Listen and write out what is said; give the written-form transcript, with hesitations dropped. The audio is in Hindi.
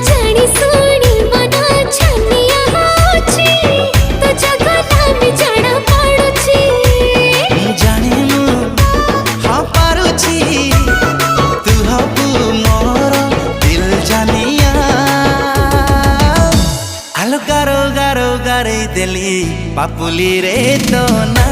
जानी सुनी मना छनिया होची तो जगला में जाना पड़ुची जानी हाँ पारुची तू हबू मोर दिल जानिया आलो गारो गारो गारे दिली पापुली रे तो ना